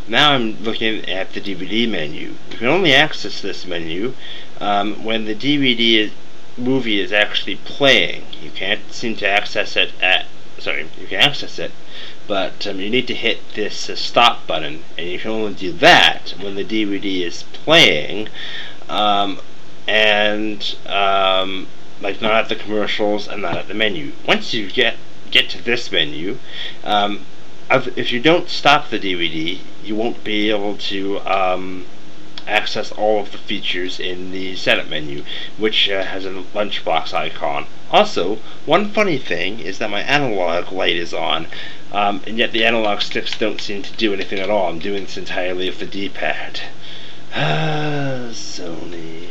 Now I'm looking at the DVD menu. You can only access this menu when the DVD movie is actually playing. You can't seem to access it you can access it, but you need to hit this stop button, and you can only do that when the DVD is playing, like not at the commercials and not at the menu. Once you get to this menu, if you don't stop the DVD, you won't be able to access all of the features in the setup menu, which has a lunchbox icon. Also, one funny thing is that my analog light is on, and yet the analog sticks don't seem to do anything at all. I'm doing this entirely with the D-pad. Sony.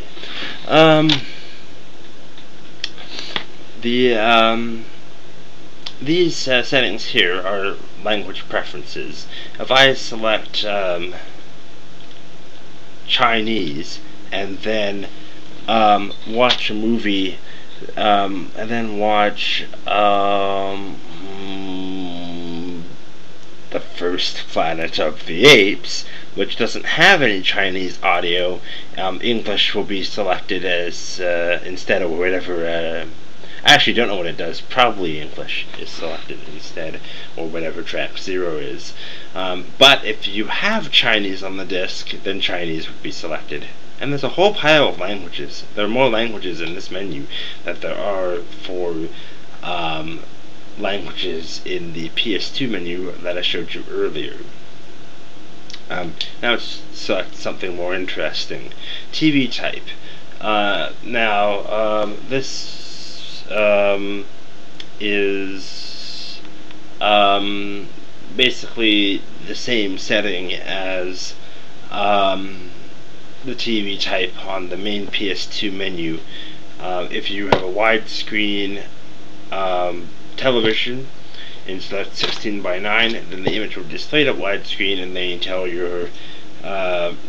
These settings here are language preferences. If I select Chinese and then watch a movie and then watch The First Planet of the Apes, which doesn't have any Chinese audio, English will be selected as instead, or whatever. I actually don't know what it does. Probably English is selected instead, or whatever track 0 is. But if you have Chinese on the disc, then Chinese would be selected. And there's a whole pile of languages. There are more languages in this menu than there are for languages in the PS2 menu that I showed you earlier. Now let's select something more interesting. TV type. This is basically the same setting as the TV type on the main PS2 menu. If you have a widescreen television and select 16:9, then the image will be displayed at widescreen, and then you tell your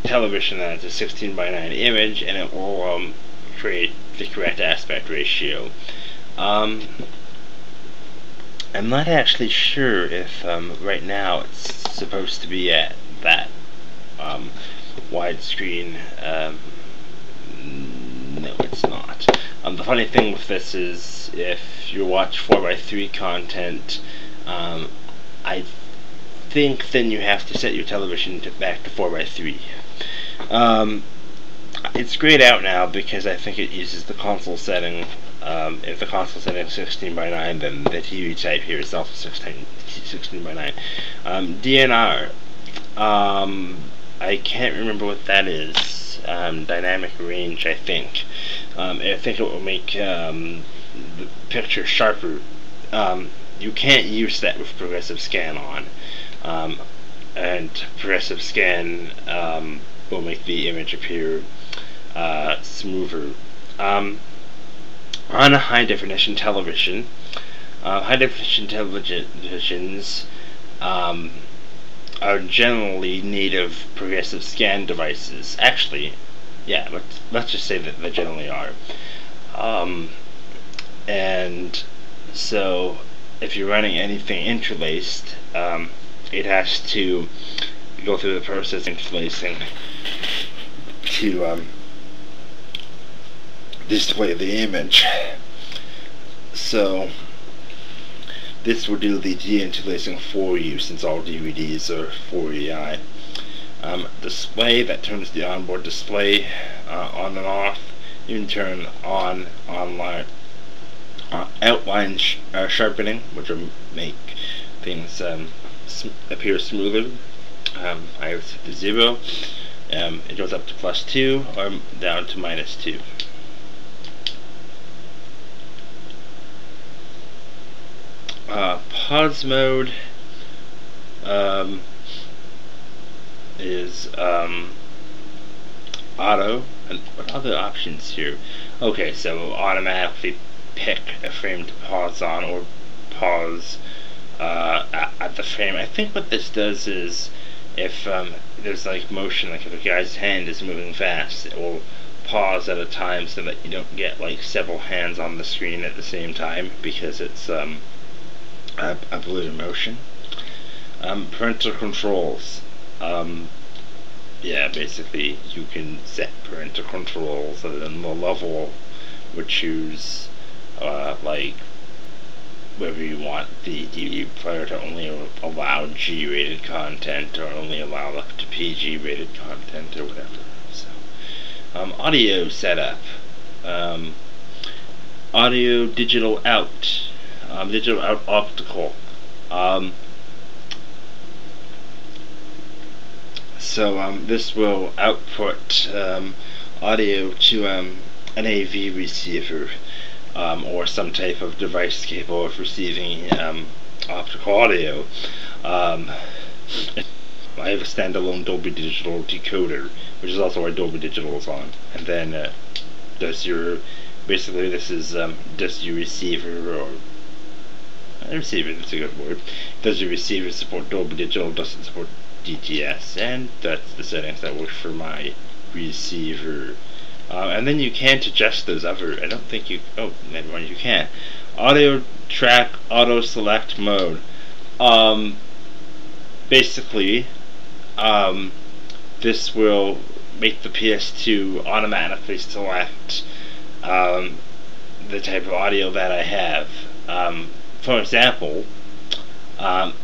television that it's a 16:9 image, and it will create the correct aspect ratio. I'm not actually sure if right now it's supposed to be at that widescreen. No, it's not. The funny thing with this is, if you watch 4:3 content, I think then you have to set your television back to 4:3. It's grayed out now because I think it uses the console setting. If the console setting is 16:9, then the TV type here is also 16:9. DNR. I can't remember what that is. Dynamic range, I think. I think it will make the picture sharper. You can't use that with progressive scan on. And progressive scan will make the image appear smoother. On a high-definition television, high-definition televisions are generally native progressive scan devices. Actually, yeah, let's just say that they generally are. And so, if you're running anything interlaced, it has to go through the process of interlacing to display the image. So this will do the de-interlacing for you, since all DVDs are 4EI. Display, that turns the onboard display on and off. You can turn on outline sharpening, which will make things appear smoother. I have set to 0. It goes up to +2 or down to -2. Pause mode is auto. And what other options here? Okay, so automatically pick a frame to pause on, or pause at the frame. I think what this does is, if there's like motion, like if a guy's hand is moving fast, it will pause at a time so that you don't get like several hands on the screen at the same time, because it's a blue motion. Parental controls. Yeah, basically you can set parental controls, and then the level would choose like whether you want the DVD player to only allow G-rated content or only allow up to PG-rated content or whatever. So, audio setup, audio digital out, digital out optical. So this will output audio to an AV receiver, or some type of device capable of receiving optical audio. I have a standalone Dolby Digital decoder, which is also why Dolby Digital is on. And then does your, basically this is does your receiver, or receiver, that's a good word. Does your receiver support Dolby Digital? Does it support DTS? And that's the settings that work for my receiver. And then you can't adjust those other, I don't think you, oh, never mind, you can. Audio track auto select mode. Basically, this will make the PS2 automatically select the type of audio that I have. For example,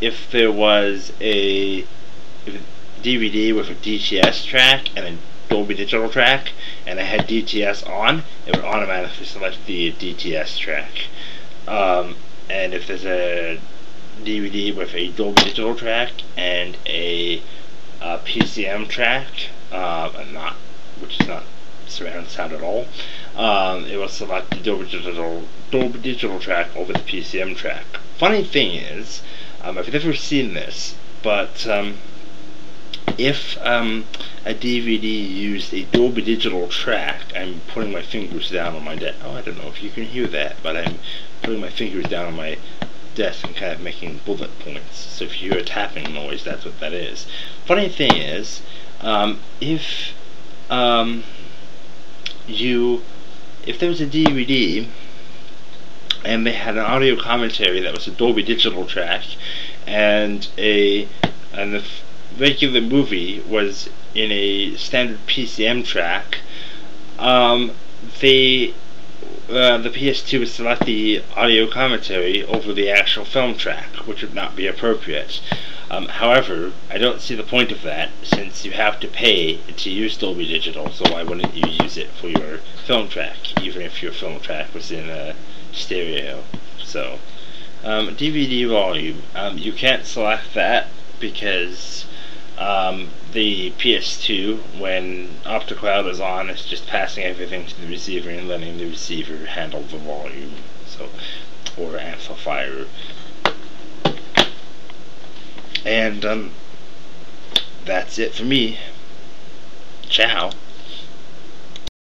if there was a DVD with a DTS track and a Dolby Digital track, and I had DTS on, it would automatically select the DTS track. And if there's a DVD with a Dolby Digital track and a PCM track, which is not surround sound at all, it will select the Dolby Digital track over the PCM track. Funny thing is, I've never seen this, but if a DVD used a Dolby Digital track, I'm putting my fingers down on my desk. Oh, I don't know if you can hear that, but I'm putting my fingers down on my desk and kind of making bullet points. So if you hear a tapping noise, that's what that is. Funny thing is, if there was a DVD and they had an audio commentary that was a Dolby Digital track, and the regular movie was in a standard PCM track, the PS2 would select the audio commentary over the actual film track, which would not be appropriate. However, I don't see the point of that, since you have to pay to use Dolby Digital, so why wouldn't you use it for your film track, even if your film track was in stereo? So, DVD volume, you can't select that because the PS2, when OptiCloud is on, it's just passing everything to the receiver and letting the receiver handle the volume, so, or amplifier. And that's it for me. Ciao.